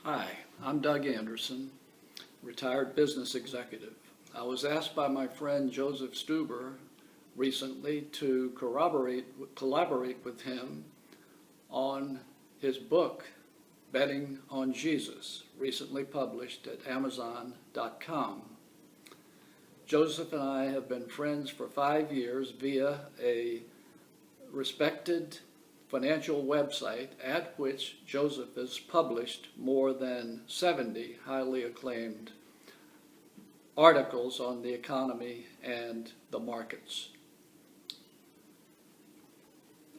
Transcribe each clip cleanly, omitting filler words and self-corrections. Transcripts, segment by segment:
Hi, I'm Doug Anderson, retired business executive. I was asked by my friend Joseph Stuber recently to collaborate with him on his book, Betting on Jesus, recently published at Amazon.com. Joseph and I have been friends for 5 years via a respected financial website at which Joseph has published more than 70 highly acclaimed articles on the economy and the markets.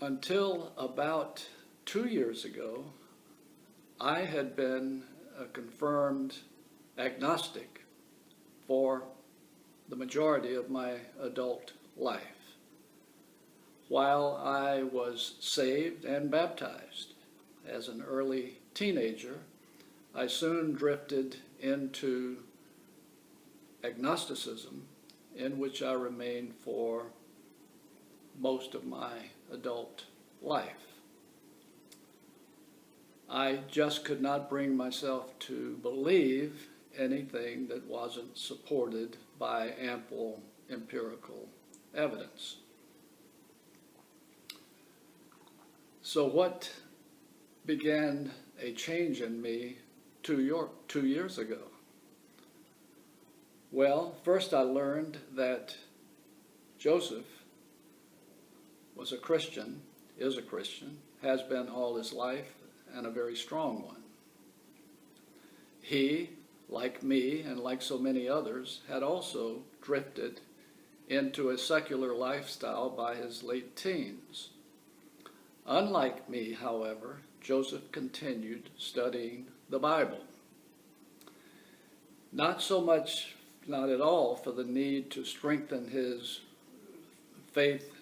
Until about 2 years ago, I had been a confirmed agnostic for the majority of my adult life. While I was saved and baptized as an early teenager, I soon drifted into agnosticism, in which I remained for most of my adult life. I just could not bring myself to believe anything that wasn't supported by ample empirical evidence. So what began a change in me 2 years ago? Well, first I learned that Joseph was a Christian, is a Christian, has been all his life, and a very strong one. He, like me and like so many others, had also drifted into a secular lifestyle by his late teens. Unlike me, however, Joseph continued studying the Bible. Not at all for the need to strengthen his faith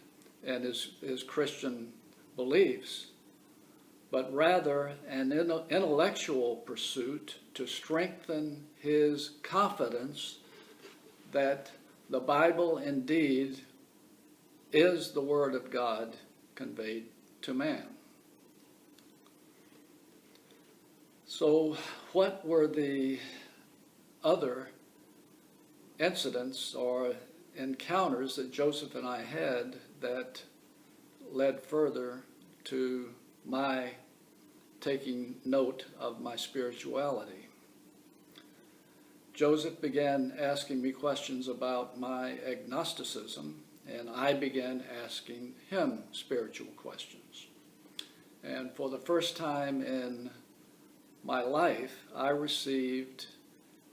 and his Christian beliefs, but rather an intellectual pursuit to strengthen his confidence that the Bible indeed is the Word of God conveyed to man. So what were the other incidents or encounters that Joseph and I had that led further to my taking note of my spirituality? Joseph began asking me questions about my agnosticism, and I began asking him spiritual questions. And for the first time in my life, I received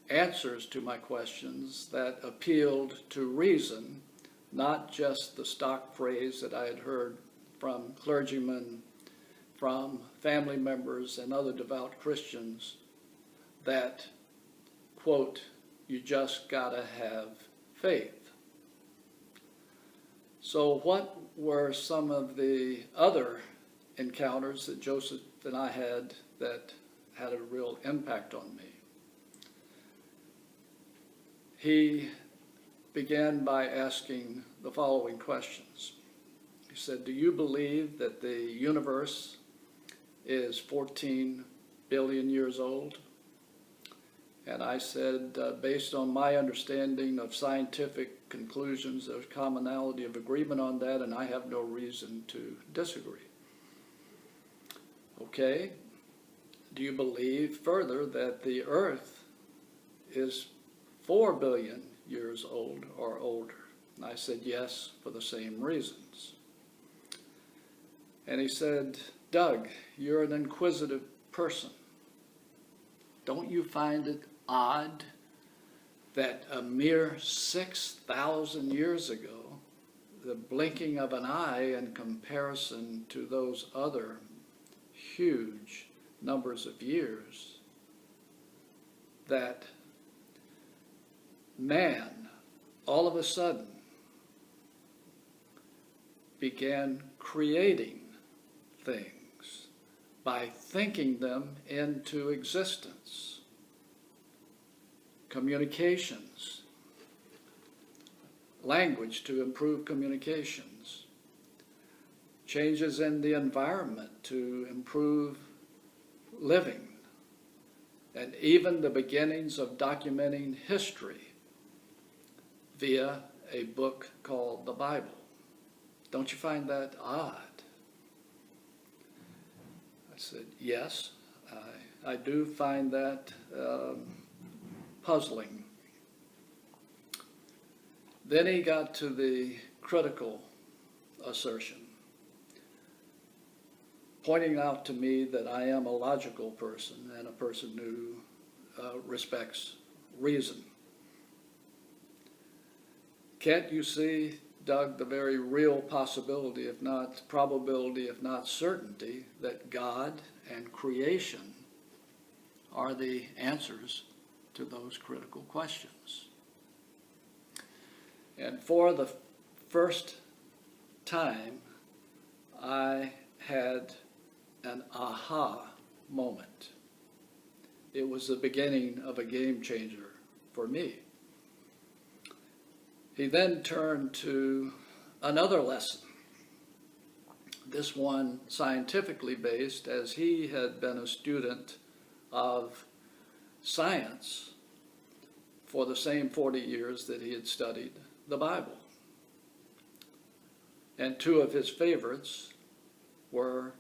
answers to my questions that appealed to reason, not just the stock phrase that I had heard from clergymen, from family members and other devout Christians that, quote, you just gotta have faith. So what were some of the other encounters that Joseph and I had that had a real impact on me? He began by asking the following questions. He said, do you believe that the universe is 14 billion years old? And I said, based on my understanding of scientific conclusions, there's commonality of agreement on that, and I have no reason to disagree. Okay, do you believe further that the Earth is 4 billion years old or older? And I said yes, for the same reasons. And he said, Doug, you're an inquisitive person. Don't you find it odd that a mere 6,000 years ago, the blinking of an eye in comparison to those other huge numbers of years, that man all of a sudden began creating things by thinking them into existence? Communications, language to improve communications, changes in the environment to improve living, and even the beginnings of documenting history via a book called the Bible. Don't you find that odd? I said, yes, I do find that puzzling. Then he got to the critical assertion, pointing out to me that I am a logical person and a person who respects reason. Can't you see, Doug, the very real possibility, if not probability, if not certainty, that God and creation are the answers to those critical questions? And for the first time, I had an aha moment. It was the beginning of a game changer for me. He then turned to another lesson, this one scientifically based, as he had been a student of science for the same 40 years that he had studied the Bible. And two of his favorites were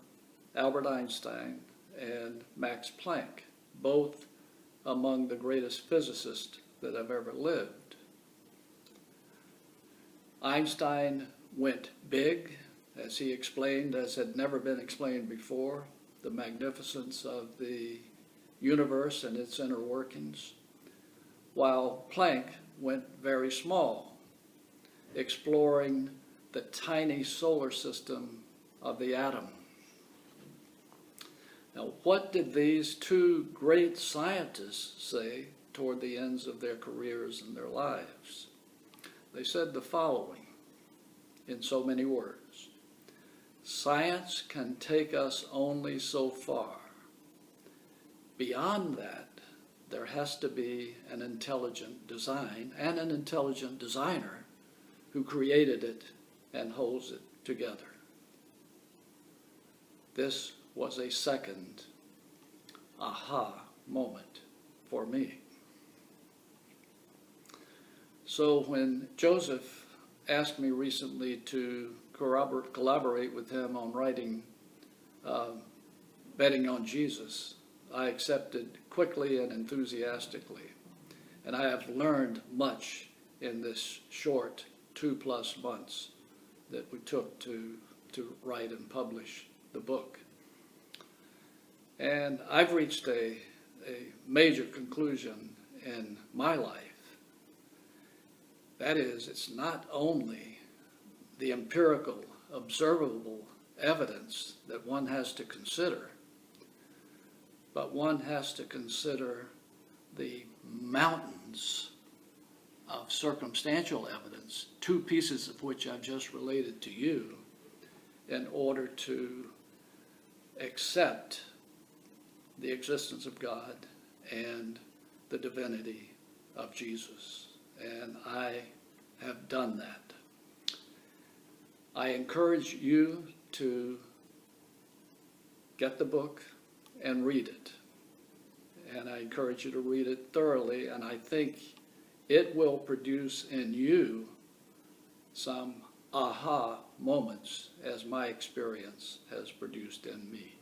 Albert Einstein and Max Planck, both among the greatest physicists that have ever lived. Einstein went big, as he explained, as had never been explained before, the magnificence of the universe and its inner workings, while Planck went very small, exploring the tiny solar system of the atom. Now, what did these two great scientists say toward the ends of their careers and their lives? They said the following in so many words: science can take us only so far. Beyond that, there has to be an intelligent design and an intelligent designer who created it and holds it together. This was a second aha moment for me. So when Joseph asked me recently to collaborate with him on writing Betting on Jesus, I accepted quickly and enthusiastically. And I have learned much in this short 2+ months that we took to write and publish the book. And I've reached a major conclusion in my life. That is, it's not only the empirical, observable evidence that one has to consider, but one has to consider the mountains of circumstantial evidence, two pieces of which I've just related to you, in order to accept the existence of God and the divinity of Jesus. And I have done that. I encourage you to get the book and read it. And I encourage you to read it thoroughly, and I think it will produce in you some aha moments, as my experience has produced in me.